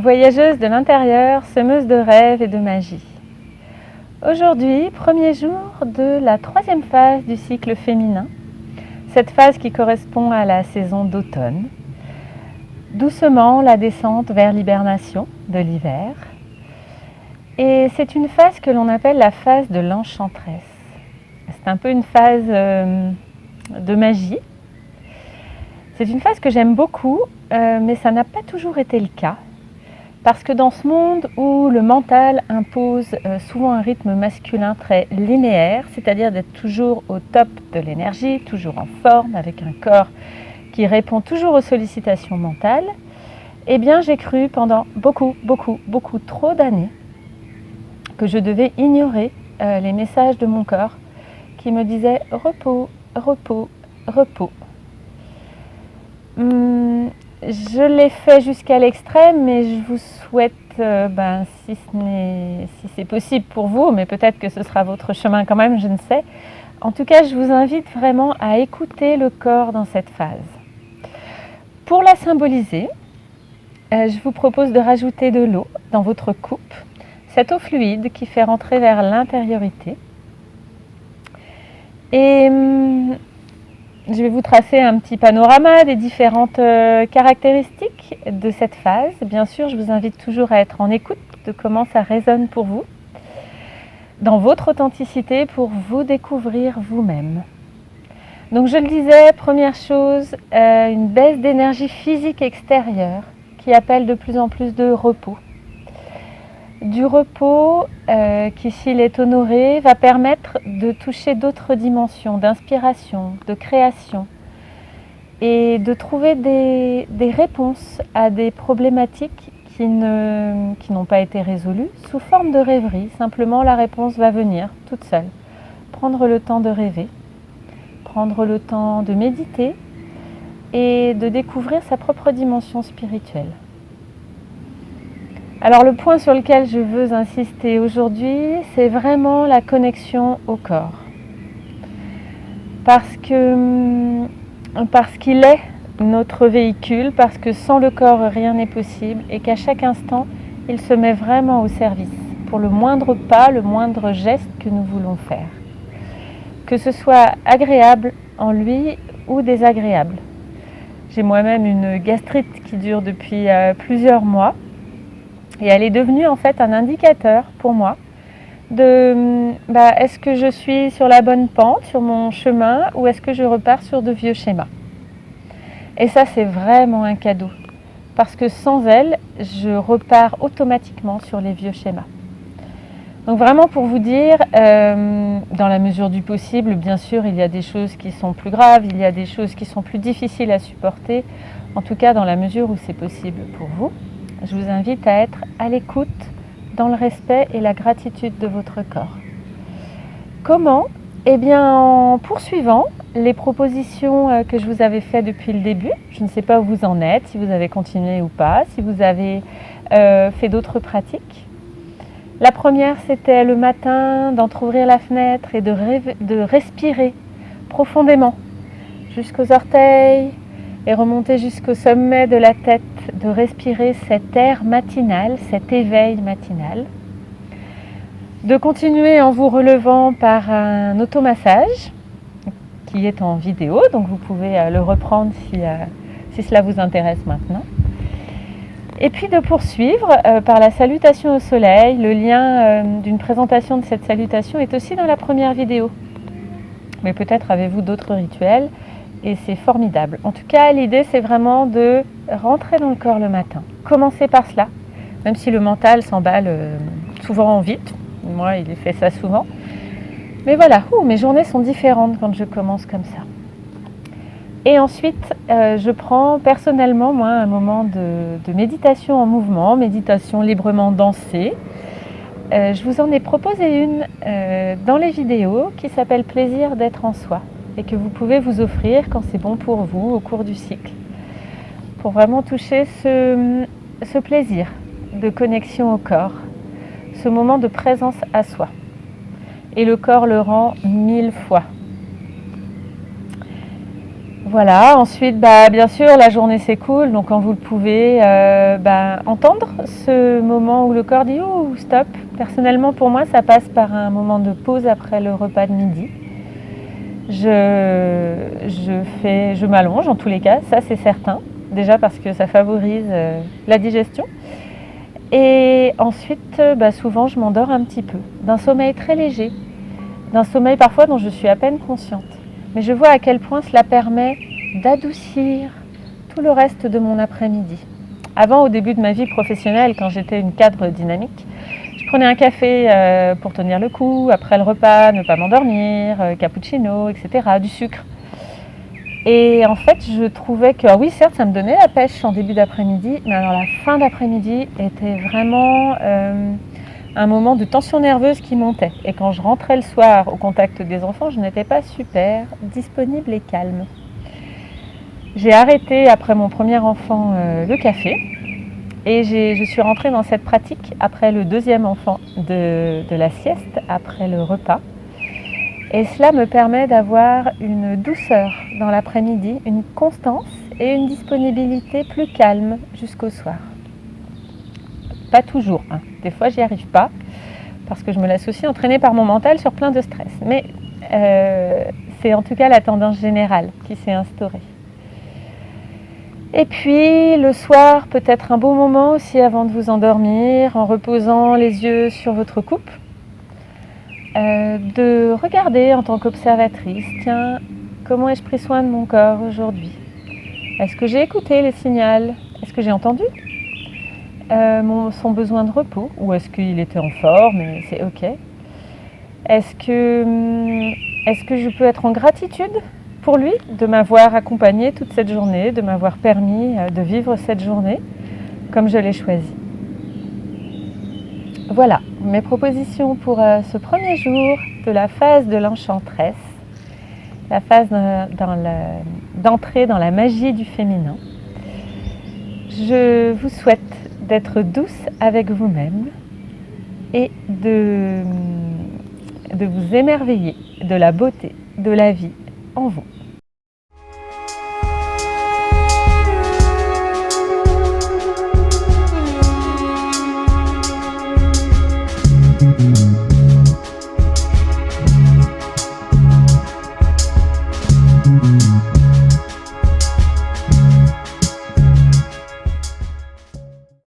voyageuse de l'intérieur, semeuse de rêves et de magie. Aujourd'hui, premier jour de la 3e phase du cycle féminin, cette phase qui correspond à la saison d'automne. Doucement, la descente vers l'hibernation de l'hiver. Et c'est une phase que l'on appelle la phase de l'enchanteresse. C'est un peu une phase de magie. C'est une phase que j'aime beaucoup, mais ça n'a pas toujours été le cas. Parce que dans ce monde où le mental impose souvent un rythme masculin très linéaire, c'est-à-dire d'être toujours au top de l'énergie, toujours en forme, avec un corps qui répond toujours aux sollicitations mentales, eh bien j'ai cru pendant beaucoup trop d'années que je devais ignorer les messages de mon corps qui me disaient repos, repos, repos. Je l'ai fait jusqu'à l'extrême, mais je vous souhaite, si c'est possible pour vous, mais peut-être que ce sera votre chemin quand même, je ne sais. En tout cas, je vous invite vraiment à écouter le corps dans cette phase. Pour la symboliser, je vous propose de rajouter de l'eau dans votre coupe, cette eau fluide qui fait rentrer vers l'intériorité. Et je vais vous tracer un petit panorama des différentes caractéristiques de cette phase. Bien sûr, je vous invite toujours à être en écoute de comment ça résonne pour vous, dans votre authenticité pour vous découvrir vous-même. Donc je le disais, première chose, une baisse d'énergie physique extérieure qui appelle de plus en plus de repos. Du repos qui, s'il est honoré, va permettre de toucher d'autres dimensions d'inspiration, de création et de trouver des réponses à des problématiques qui n'ont pas été résolues sous forme de rêverie. Simplement, la réponse va venir toute seule. Prendre le temps de rêver, prendre le temps de méditer et de découvrir sa propre dimension spirituelle. Alors le point sur lequel je veux insister aujourd'hui, c'est vraiment la connexion au corps. Parce qu'il est notre véhicule, parce que sans le corps rien n'est possible et qu'à chaque instant, il se met vraiment au service pour le moindre pas, le moindre geste que nous voulons faire. Que ce soit agréable en lui ou désagréable. J'ai moi-même une gastrite qui dure depuis plusieurs mois. Et elle est devenue en fait un indicateur pour moi de est-ce que je suis sur la bonne pente, sur mon chemin, ou est-ce que je repars sur de vieux schémas. Et ça, c'est vraiment un cadeau. Parce que sans elle, je repars automatiquement sur les vieux schémas. Donc vraiment pour vous dire, dans la mesure du possible, bien sûr, il y a des choses qui sont plus graves, il y a des choses qui sont plus difficiles à supporter. En tout cas, dans la mesure où c'est possible pour vous. Je vous invite à être à l'écoute, dans le respect et la gratitude de votre corps. Comment ? Eh bien, en poursuivant les propositions que je vous avais faites depuis le début. Je ne sais pas où vous en êtes, si vous avez continué ou pas, si vous avez fait d'autres pratiques. La première, c'était le matin d'entrouvrir la fenêtre et de respirer profondément jusqu'aux orteils et remonter jusqu'au sommet de la tête, de respirer cet air matinal, cet éveil matinal. De continuer en vous relevant par un automassage qui est en vidéo, donc vous pouvez le reprendre si cela vous intéresse maintenant. Et puis de poursuivre par la salutation au soleil. Le lien d'une présentation de cette salutation est aussi dans la première vidéo. Mais peut-être avez-vous d'autres rituels et c'est formidable. En tout cas, l'idée c'est vraiment de rentrer dans le corps le matin. Commencez par cela, même si le mental s'emballe souvent vite. Moi, il fait ça souvent. Mais voilà, mes journées sont différentes quand je commence comme ça. Et ensuite, je prends personnellement, moi, un moment de méditation en mouvement, méditation librement dansée. Je vous en ai proposé une dans les vidéos qui s'appelle « Plaisir d'être en soi » et que vous pouvez vous offrir quand c'est bon pour vous au cours du cycle. Pour vraiment toucher ce plaisir de connexion au corps, ce moment de présence à soi. Et le corps le rend 1000 fois. Voilà, ensuite, bien sûr, la journée s'écoule, donc quand vous le pouvez, entendre ce moment où le corps dit « Ouh, stop ». Personnellement, pour moi, ça passe par un moment de pause après le repas de midi. Je m'allonge en tous les cas, ça c'est certain, déjà parce que ça favorise la digestion. Et ensuite, souvent, je m'endors un petit peu, d'un sommeil très léger, d'un sommeil parfois dont je suis à peine consciente. Mais je vois à quel point cela permet d'adoucir tout le reste de mon après-midi. Avant, au début de ma vie professionnelle, quand j'étais une cadre dynamique, je prenais un café pour tenir le coup, après le repas, ne pas m'endormir, cappuccino, etc., du sucre. Et en fait, je trouvais que, oui, certes, ça me donnait la pêche en début d'après-midi, mais alors la fin d'après-midi était vraiment un moment de tension nerveuse qui montait. Et quand je rentrais le soir au contact des enfants, je n'étais pas super disponible et calme. J'ai arrêté après mon premier enfant le café et je suis rentrée dans cette pratique après le deuxième enfant de la sieste, après le repas. Et cela me permet d'avoir une douceur dans l'après-midi, une constance et une disponibilité plus calme jusqu'au soir. Pas toujours, hein. Des fois j'y arrive pas parce que je me laisse aussi entraîner par mon mental sur plein de stress. Mais c'est en tout cas la tendance générale qui s'est instaurée. Et puis le soir, peut-être un beau moment aussi avant de vous endormir, en reposant les yeux sur votre coupe, de regarder en tant qu'observatrice, tiens, comment ai-je pris soin de mon corps aujourd'hui? Est-ce que j'ai écouté les signaux? Est-ce que j'ai entendu son besoin de repos? Ou est-ce qu'il était en forme et c'est ok? Est-ce que je peux être en gratitude pour lui de m'avoir accompagné toute cette journée, de m'avoir permis de vivre cette journée comme je l'ai choisi? Voilà, mes propositions pour ce premier jour de la phase de l'enchanteresse, la phase d'entrée dans la magie du féminin. Je vous souhaite d'être douce avec vous-même et de vous émerveiller de la beauté de la vie en vous.